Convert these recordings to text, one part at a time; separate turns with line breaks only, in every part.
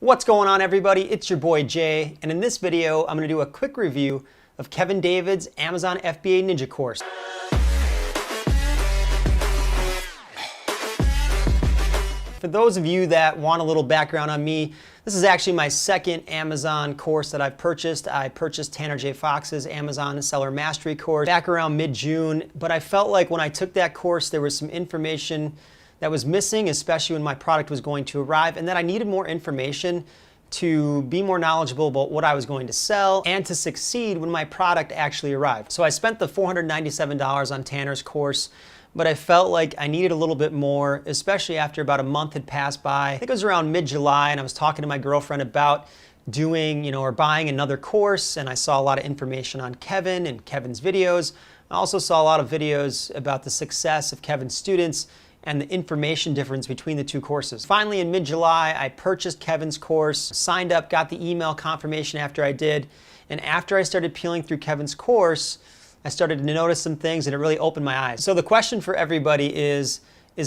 What's going on, everybody? It's your boy Jay, and in this video I'm going to do a quick review of Kevin David's Amazon FBA Ninja course. For those of you that want a little background on me, this is actually my second Amazon course that I've purchased. I purchased Tanner J. Fox's Amazon Seller Mastery course back around mid-June, but I felt like when I took that course there was some information that was missing, especially when my product was going to arrive, and that I needed more information to be more knowledgeable about what I was going to sell and to succeed when my product actually arrived. So I spent the $497 on Tanner's course, but I felt like I needed a little bit more, especially after about a month had passed by. I think it was around mid-July, and I was talking to my girlfriend about doing, or buying another course, and I saw a lot of information on Kevin and Kevin's videos. I also saw a lot of videos about the success of Kevin's students and the information difference between the two courses. Finally, in mid-July, I purchased Kevin's course, signed up, got the email confirmation after I did, and after I started peeling through Kevin's course, I started to notice some things and it really opened my eyes. So the question for everybody is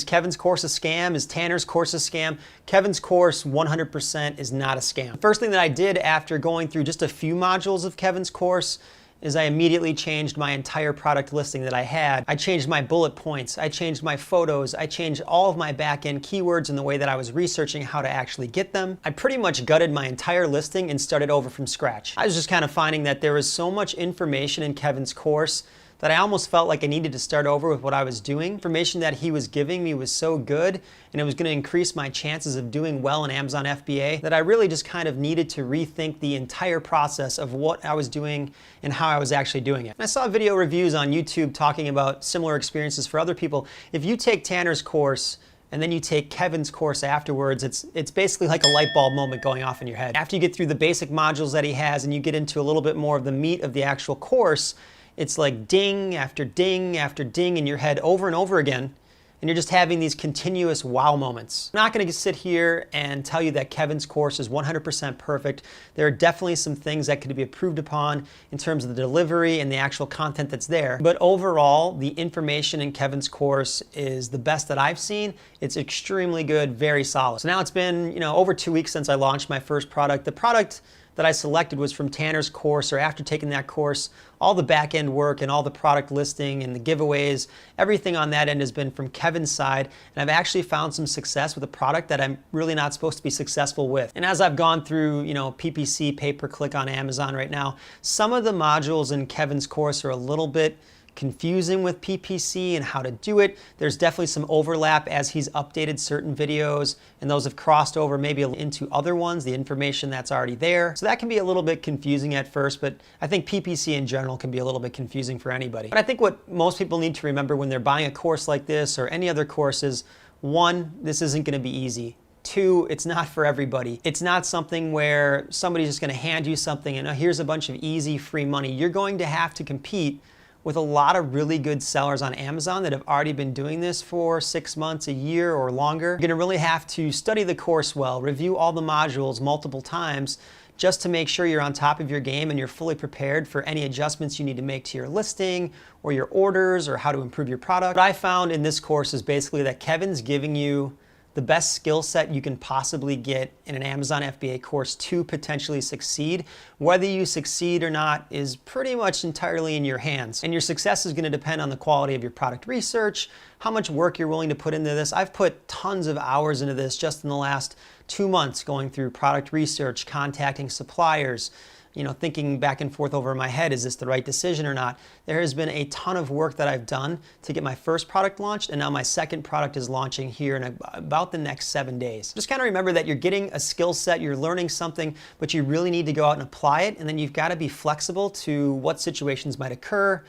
Kevin's course a scam? Is Tanner's course a scam? Kevin's course 100% is not a scam. The first thing that I did after going through just a few modules of Kevin's course is I immediately changed my entire product listing that I had. I changed my bullet points, I changed my photos, I changed all of my back-end keywords and the way that I was researching how to actually get them. I pretty much gutted my entire listing and started over from scratch. I was just kind of finding that there was so much information in Kevin's course that I almost felt like I needed to start over with what I was doing. Information that he was giving me was so good and it was going to increase my chances of doing well in Amazon FBA that I really just kind of needed to rethink the entire process of what I was doing and how I was actually doing it. And I saw video reviews on YouTube talking about similar experiences for other people. If you take Tanner's course and then you take Kevin's course afterwards, it's basically like a light bulb moment going off in your head. After you get through the basic modules that he has and you get into a little bit more of the meat of the actual course, it's like ding after ding after ding in your head over and over again, and you're just having these continuous wow moments. I'm not going to sit here and tell you that Kevin's course is 100% perfect. There are definitely some things that could be improved upon in terms of the delivery and the actual content that's there. But overall, the information in Kevin's course is the best that I've seen. It's extremely good, very solid. So now it's been, over 2 weeks since I launched my first product. The product that I selected was from Tanner's course, or after taking that course, all the back-end work and all the product listing and the giveaways, everything on that end has been from Kevin's side, and I've actually found some success with a product that I'm really not supposed to be successful with. And as I've gone through, PPC, pay-per-click on Amazon right now, some of the modules in Kevin's course are a little bit confusing with PPC and how to do it. There's definitely some overlap as he's updated certain videos and those have crossed over maybe into other ones, the information that's already there. So that can be a little bit confusing at first, but I think PPC in general can be a little bit confusing for anybody. But I think what most people need to remember when they're buying a course like this or any other course is, one, this isn't going to be easy. Two, it's not for everybody. It's not something where somebody's just going to hand you something and here's a bunch of easy free money. You're going to have to compete with a lot of really good sellers on Amazon that have already been doing this for 6 months, a year, or longer. You're gonna really have to study the course well, review all the modules multiple times, just to make sure you're on top of your game and you're fully prepared for any adjustments you need to make to your listing or your orders or how to improve your product. What I found in this course is basically that Kevin's giving you the best skill set you can possibly get in an Amazon FBA course to potentially succeed. Whether you succeed or not is pretty much entirely in your hands. And your success is going to depend on the quality of your product research, how much work you're willing to put into this. I've put tons of hours into this just in the last 2 months, going through product research, contacting suppliers, thinking back and forth over my head, is this the right decision or not? There has been a ton of work that I've done to get my first product launched, and now my second product is launching here in about the next 7 days. Just kind of remember that you're getting a skill set, you're learning something, but you really need to go out and apply it, and then you've got to be flexible to what situations might occur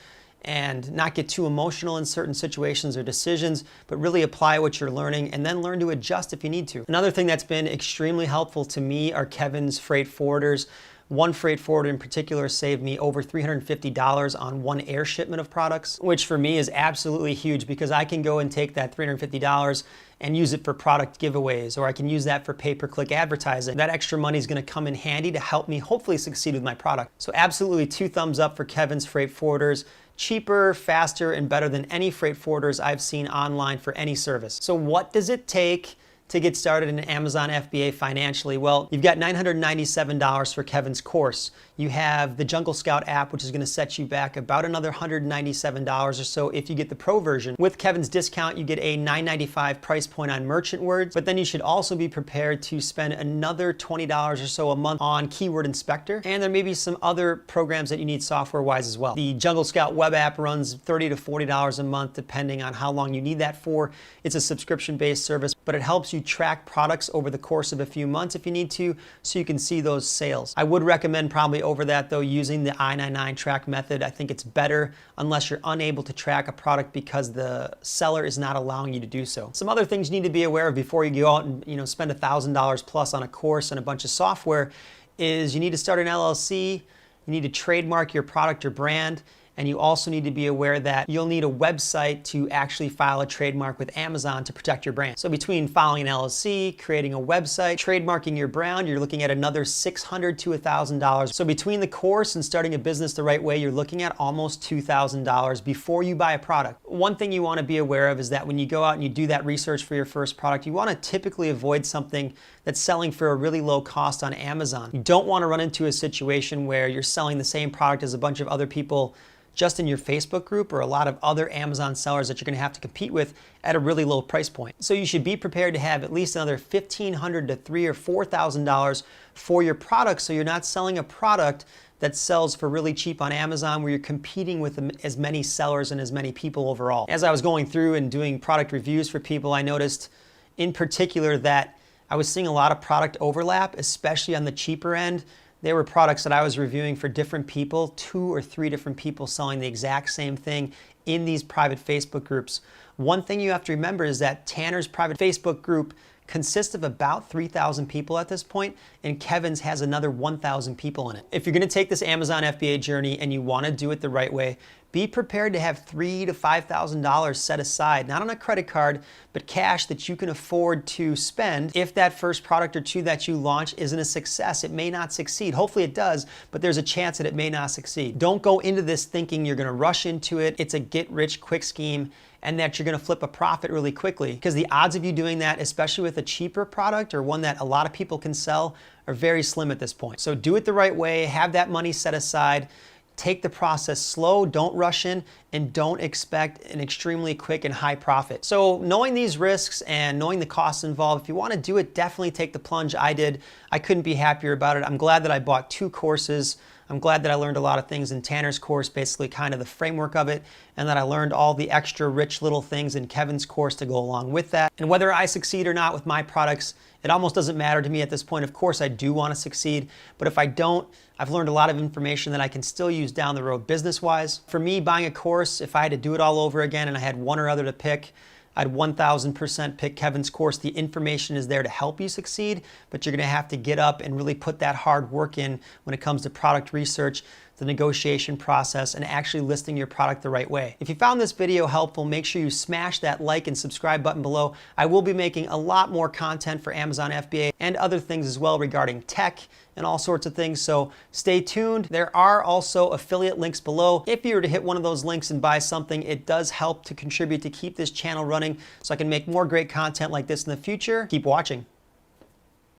and not get too emotional in certain situations or decisions, but really apply what you're learning and then learn to adjust if you need to. Another thing that's been extremely helpful to me are Kevin's freight forwarders. One freight forwarder in particular saved me over $350 on one air shipment of products, which for me is absolutely huge because I can go and take that $350 and use it for product giveaways, or I can use that for pay-per-click advertising. That extra money is going to come in handy to help me hopefully succeed with my product. So absolutely 2 thumbs up for Kevin's freight forwarders. Cheaper, faster, and better than any freight forwarders I've seen online for any service. So what does it take to get started in Amazon FBA financially? Well, you've got $997 for Kevin's course. You have the Jungle Scout app, which is going to set you back about another $197 or so if you get the pro version. With Kevin's discount, you get a $9.95 price point on merchant words, but then you should also be prepared to spend another $20 or so a month on Keyword Inspector, and there may be some other programs that you need software-wise as well. The Jungle Scout web app runs $30 to $40 a month, depending on how long you need that for. It's a subscription-based service, but it helps you track products over the course of a few months if you need to, so you can see those sales. I would recommend probably over that though using the I-99 track method. I think it's better unless you're unable to track a product because the seller is not allowing you to do so. Some other things you need to be aware of before you go out and spend $1,000 plus on a course and a bunch of software is you need to start an LLC, you need to trademark your product or brand, and you also need to be aware that you'll need a website to actually file a trademark with Amazon to protect your brand. So between filing an LLC, creating a website, trademarking your brand, you're looking at another $600 to $1,000. So between the course and starting a business the right way, you're looking at almost $2,000 before you buy a product. One thing you want to be aware of is that when you go out and you do that research for your first product, you want to typically avoid something that's selling for a really low cost on Amazon. You don't want to run into a situation where you're selling the same product as a bunch of other people just in your Facebook group or a lot of other Amazon sellers that you're going to have to compete with at a really low price point. So you should be prepared to have at least another $1,500 to $3,000 or $4,000 for your product, so you're not selling a product that sells for really cheap on Amazon where you're competing with as many sellers and as many people overall. As I was going through and doing product reviews for people, I noticed in particular that I was seeing a lot of product overlap, especially on the cheaper end. There were products that I was reviewing for different people, 2 or 3 different people selling the exact same thing in these private Facebook groups. One thing you have to remember is that Tanner's private Facebook group consists of about 3,000 people at this point, and Kevin's has another 1,000 people in it. If you're going to take this Amazon FBA journey and you want to do it the right way, be prepared to have $3,000 to $5,000 set aside, not on a credit card, but cash that you can afford to spend. If that first product or two that you launch isn't a success, it may not succeed. Hopefully it does, but there's a chance that it may not succeed. Don't go into this thinking you're going to rush into it. It's a get-rich-quick scheme and that you're going to flip a profit really quickly, because the odds of you doing that, especially with a cheaper product or one that a lot of people can sell, are very slim at this point. So do it the right way, have that money set aside, take the process slow, don't rush in, and don't expect an extremely quick and high profit. So knowing these risks and knowing the costs involved, if you want to do it, definitely take the plunge. I did. I couldn't be happier about it. I'm glad that I bought 2 courses. I'm glad that I learned a lot of things in Tanner's course, basically kind of the framework of it, and that I learned all the extra rich little things in Kevin's course to go along with that. And whether I succeed or not with my products, it almost doesn't matter to me at this point. Of course, I do want to succeed, but if I don't, I've learned a lot of information that I can still use down the road business-wise. For me, buying a course, if I had to do it all over again and I had one or other to pick, I'd 1,000% pick Kevin's course. The information is there to help you succeed, but you're going to have to get up and really put that hard work in when it comes to product research, the negotiation process, and actually listing your product the right way. If you found this video helpful, make sure you smash that like and subscribe button below. I will be making a lot more content for Amazon FBA and other things as well regarding tech and all sorts of things, so stay tuned. There are also affiliate links below. If you were to hit one of those links and buy something, it does help to contribute to keep this channel running so I can make more great content like this in the future. Keep watching.